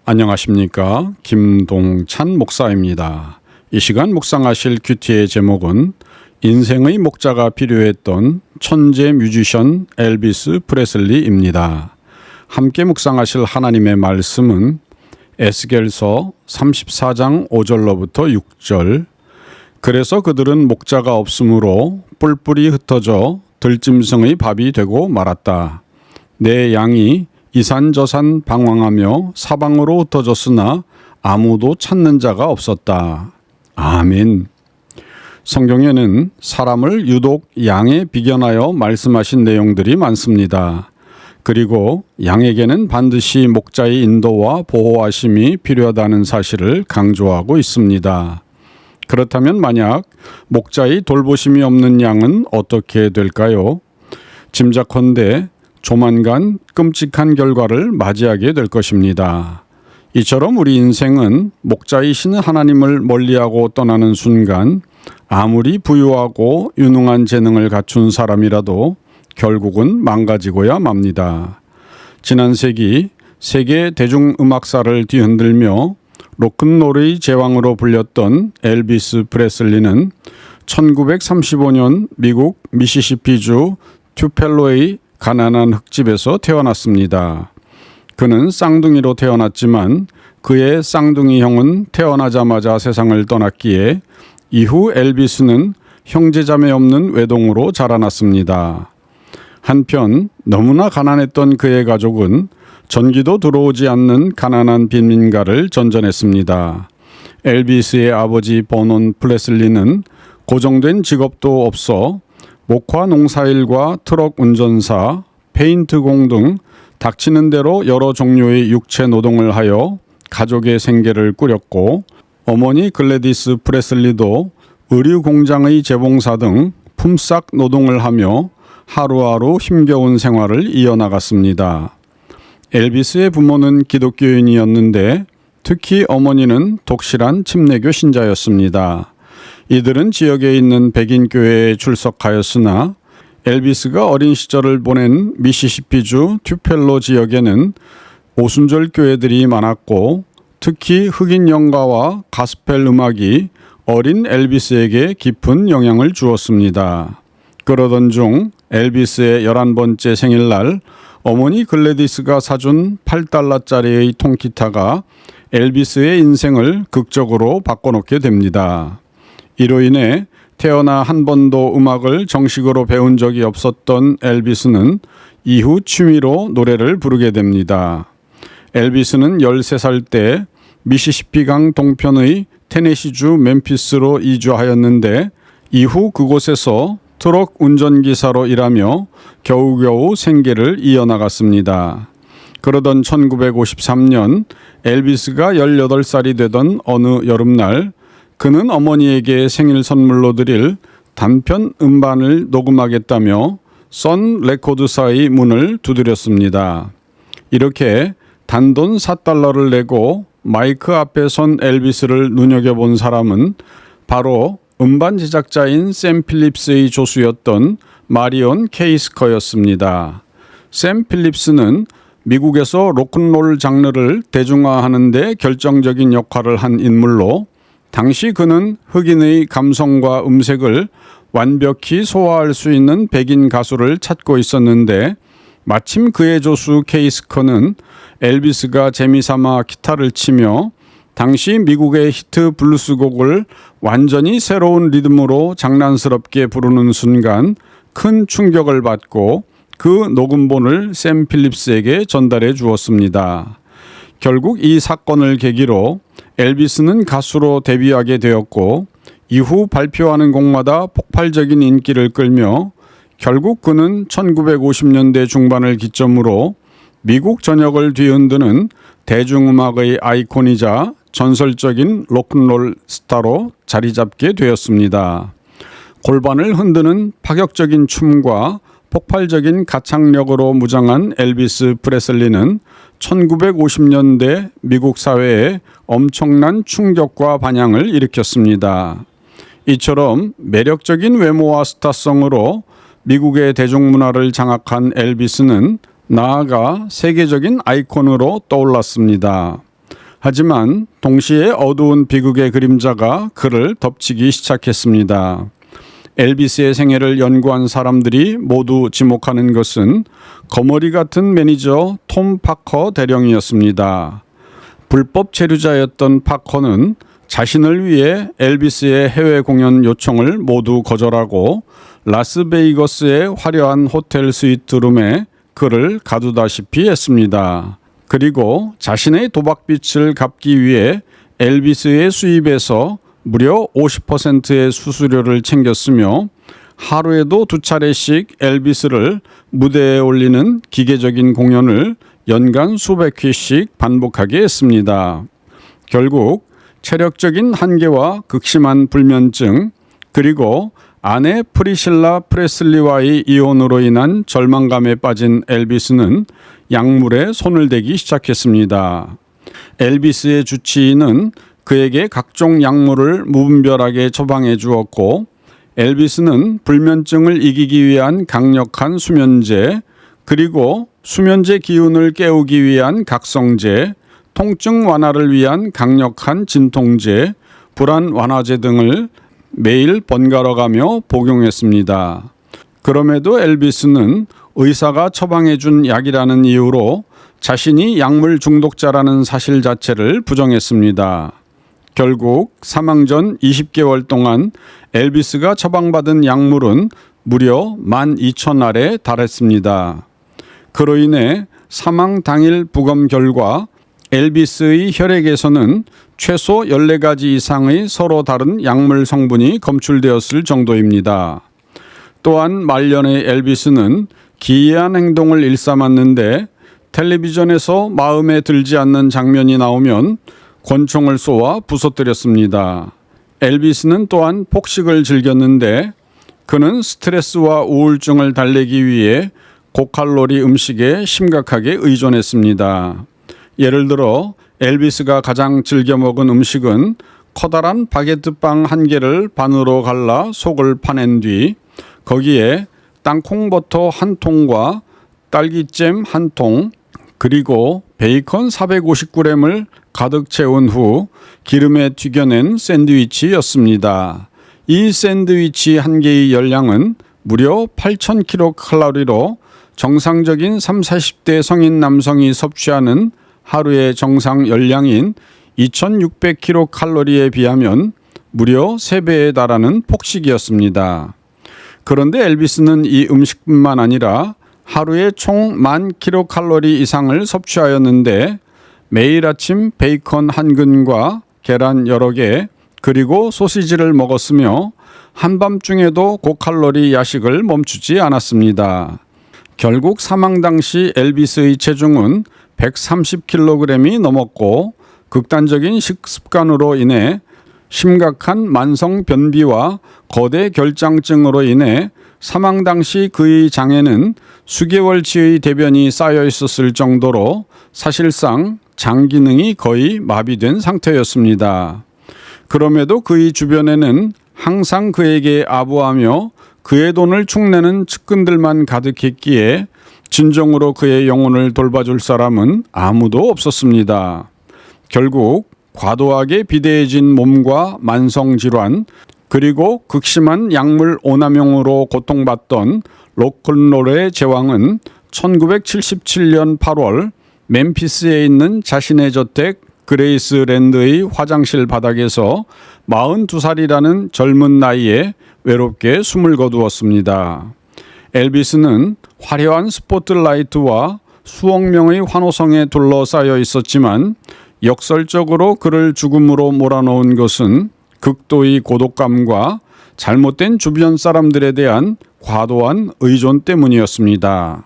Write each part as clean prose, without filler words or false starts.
안녕하십니까, 김동찬 목사입니다. 이 시간 묵상하실 큐티의 제목은 인생의 목자가 필요했던 천재 뮤지션 엘비스 프레슬리입니다. 함께 묵상하실 하나님의 말씀은 에스겔서 34장 5절로부터 6절. 그래서 그들은 목자가 없으므로 뿔뿔이 흩어져 들짐승의 밥이 되고 말았다. 내 양이 이산저산 방황하며 사방으로 흩어졌으나 아무도 찾는 자가 없었다. 아멘. 성경에는 사람을 유독 양에 비견하여 말씀하신 내용들이 많습니다. 그리고 양에게는 반드시 목자의 인도와 보호하심이 필요하다는 사실을 강조하고 있습니다. 그렇다면 만약 목자의 돌보심이 없는 양은 어떻게 될까요? 짐작컨대 조만간 끔찍한 결과를 맞이하게 될 것입니다. 이처럼 우리 인생은 목자이신 하나님을 멀리하고 떠나는 순간 아무리 부유하고 유능한 재능을 갖춘 사람이라도 결국은 망가지고야 맙니다. 지난 세기 세계 대중음악사를 뒤흔들며 로큰롤의 제왕으로 불렸던 엘비스 프레슬리는 1935년 미국 미시시피주 튜펠로의 가난한 흙집에서 태어났습니다. 그는 쌍둥이로 태어났지만 그의 쌍둥이 형은 태어나자마자 세상을 떠났기에 이후 엘비스는 형제자매 없는 외동으로 자라났습니다. 한편 너무나 가난했던 그의 가족은 전기도 들어오지 않는 가난한 빈민가를 전전했습니다. 엘비스의 아버지 버논 프레슬리는 고정된 직업도 없어 목화 농사일과 트럭 운전사, 페인트공 등 닥치는 대로 여러 종류의 육체 노동을 하여 가족의 생계를 꾸렸고, 어머니 글래디스 프레슬리도 의류 공장의 재봉사 등 품삯 노동을 하며 하루하루 힘겨운 생활을 이어나갔습니다. 엘비스의 부모는 기독교인이었는데 특히 어머니는 독실한 침례교 신자였습니다. 이들은 지역에 있는 백인 교회에 출석하였으나 엘비스가 어린 시절을 보낸 미시시피주 튜펠로 지역에는 오순절 교회들이 많았고 특히 흑인 영가와 가스펠 음악이 어린 엘비스에게 깊은 영향을 주었습니다. 그러던 중 엘비스의 11번째 생일날 어머니 글래디스가 사준 $8짜리의 통기타가 엘비스의 인생을 극적으로 바꿔놓게 됩니다. 이로 인해 태어나 한 번도 음악을 정식으로 배운 적이 없었던 엘비스는 이후 취미로 노래를 부르게 됩니다. 엘비스는 13살 때 미시시피강 동편의 테네시주 멤피스로 이주하였는데 이후 그곳에서 트럭 운전기사로 일하며 겨우겨우 생계를 이어나갔습니다. 그러던 1953년 엘비스가 18살이 되던 어느 여름날 그는 어머니에게 생일 선물로 드릴 단편 음반을 녹음하겠다며 선 레코드사의 문을 두드렸습니다. 이렇게 단돈 $4를 내고 마이크 앞에 선 엘비스를 눈여겨본 사람은 바로 음반 제작자인 샘 필립스의 조수였던 마리온 케이스커였습니다. 샘 필립스는 미국에서 로큰롤 장르를 대중화하는 데 결정적인 역할을 한 인물로 당시 그는 흑인의 감성과 음색을 완벽히 소화할 수 있는 백인 가수를 찾고 있었는데 마침 그의 조수 케이스커는 엘비스가 재미삼아 기타를 치며 당시 미국의 히트 블루스 곡을 완전히 새로운 리듬으로 장난스럽게 부르는 순간 큰 충격을 받고 그 녹음본을 샘 필립스에게 전달해 주었습니다. 결국 이 사건을 계기로 엘비스는 가수로 데뷔하게 되었고 이후 발표하는 곡마다 폭발적인 인기를 끌며 결국 그는 1950년대 중반을 기점으로 미국 전역을 뒤흔드는 대중음악의 아이콘이자 전설적인 로큰롤 스타로 자리 잡게 되었습니다. 골반을 흔드는 파격적인 춤과 폭발적인 가창력으로 무장한 엘비스 프레슬리는 1950년대 미국 사회에 엄청난 충격과 반향을 일으켰습니다. 이처럼 매력적인 외모와 스타성으로 미국의 대중문화를 장악한 엘비스는 나아가 세계적인 아이콘으로 떠올랐습니다. 하지만 동시에 어두운 비극의 그림자가 그를 덮치기 시작했습니다. 엘비스의 생애를 연구한 사람들이 모두 지목하는 것은 거머리 같은 매니저 톰 파커 대령이었습니다. 불법 체류자였던 파커는 자신을 위해 엘비스의 해외 공연 요청을 모두 거절하고 라스베이거스의 화려한 호텔 스위트룸에 그를 가두다시피 했습니다. 그리고 자신의 도박빚을 갚기 위해 엘비스의 수입에서 무려 50%의 수수료를 챙겼으며 하루에도 2차례씩 엘비스를 무대에 올리는 기계적인 공연을 연간 수백 회씩 반복하게 했습니다. 결국 체력적인 한계와 극심한 불면증 그리고 아내 프리실라 프레슬리와의 이혼으로 인한 절망감에 빠진 엘비스는 약물에 손을 대기 시작했습니다. 엘비스의 주치의는 그에게 각종 약물을 무분별하게 처방해 주었고 엘비스는 불면증을 이기기 위한 강력한 수면제 그리고 수면제 기운을 깨우기 위한 각성제, 통증 완화를 위한 강력한 진통제, 불안 완화제 등을 매일 번갈아 가며 복용했습니다. 그럼에도 엘비스는 의사가 처방해 준 약이라는 이유로 자신이 약물 중독자라는 사실 자체를 부정했습니다. 결국 사망 전 20개월 동안 엘비스가 처방받은 약물은 무려 12,000알에 달했습니다. 그로 인해 사망 당일 부검 결과 엘비스의 혈액에서는 최소 14가지 이상의 서로 다른 약물 성분이 검출되었을 정도입니다. 또한 말년의 엘비스는 기이한 행동을 일삼았는데 텔레비전에서 마음에 들지 않는 장면이 나오면 권총을 쏘아 부서뜨렸습니다. 엘비스는 또한 폭식을 즐겼는데 그는 스트레스와 우울증을 달래기 위해 고칼로리 음식에 심각하게 의존했습니다. 예를 들어 엘비스가 가장 즐겨 먹은 음식은 커다란 바게트빵 한 개를 반으로 갈라 속을 파낸 뒤 거기에 땅콩버터 한 통과 딸기잼 한 통, 그리고 베이컨 450g을 가득 채운 후 기름에 튀겨낸 샌드위치였습니다. 이 샌드위치 한 개의 열량은 무려 8,000kcal로 정상적인 30, 40대 성인 남성이 섭취하는 하루의 정상 열량인 2,600kcal에 비하면 무려 3배에 달하는 폭식이었습니다. 그런데 엘비스는 이 음식뿐만 아니라 하루에 총 10,000kcal 이상을 섭취하였는데 매일 아침 베이컨 한 근과 계란 여러 개 그리고 소시지를 먹었으며 한밤중에도 고칼로리 야식을 멈추지 않았습니다. 결국 사망 당시 엘비스의 체중은 130kg이 넘었고 극단적인 식습관으로 인해 심각한 만성 변비와 거대 결장증으로 인해 사망 당시 그의 장에는 수개월치의 대변이 쌓여 있었을 정도로 사실상 장 기능이 거의 마비된 상태였습니다. 그럼에도 그의 주변에는 항상 그에게 아부하며 그의 돈을 축내는 측근들만 가득했기에 진정으로 그의 영혼을 돌봐줄 사람은 아무도 없었습니다. 결국 과도하게 비대해진 몸과 만성질환 그리고 극심한 약물 오남용으로 고통받던 로큰롤의 제왕은 1977년 8월 멤피스에 있는 자신의 저택 그레이스랜드의 화장실 바닥에서 42살이라는 젊은 나이에 외롭게 숨을 거두었습니다. 엘비스는 화려한 스포트라이트와 수억 명의 환호성에 둘러싸여 있었지만 역설적으로 그를 죽음으로 몰아넣은 것은 극도의 고독감과 잘못된 주변 사람들에 대한 과도한 의존 때문이었습니다.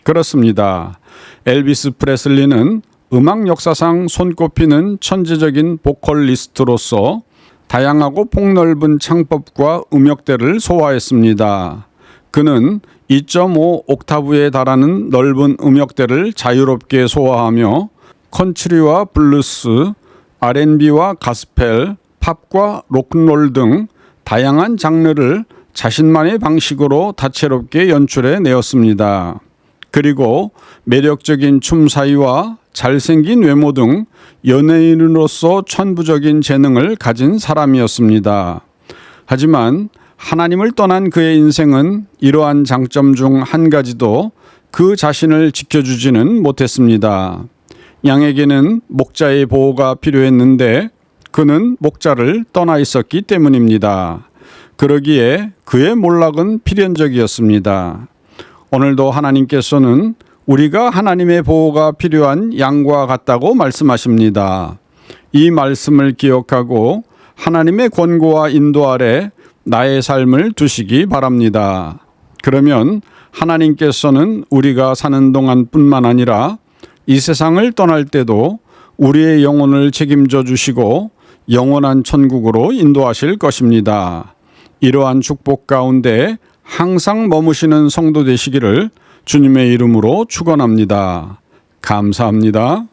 그렇습니다. 엘비스 프레슬리는 음악 역사상 손꼽히는 천재적인 보컬리스트로서 다양하고 폭넓은 창법과 음역대를 소화했습니다. 그는 2.5 옥타브에 달하는 넓은 음역대를 자유롭게 소화하며 컨트리와 블루스, R&B와 가스펠, 팝과 로큰롤 등 다양한 장르를 자신만의 방식으로 다채롭게 연출해 내었습니다. 그리고 매력적인 춤사위와 잘생긴 외모 등 연예인으로서 천부적인 재능을 가진 사람이었습니다. 하지만 하나님을 떠난 그의 인생은 이러한 장점 중 한 가지도 그 자신을 지켜주지는 못했습니다. 양에게는 목자의 보호가 필요했는데 그는 목자를 떠나 있었기 때문입니다. 그러기에 그의 몰락은 필연적이었습니다. 오늘도 하나님께서는 우리가 하나님의 보호가 필요한 양과 같다고 말씀하십니다. 이 말씀을 기억하고 하나님의 권고와 인도 아래 나의 삶을 두시기 바랍니다. 그러면 하나님께서는 우리가 사는 동안뿐만 아니라 이 세상을 떠날 때도 우리의 영혼을 책임져 주시고 영원한 천국으로 인도하실 것입니다. 이러한 축복 가운데 항상 머무시는 성도 되시기를 주님의 이름으로 축원합니다. 감사합니다.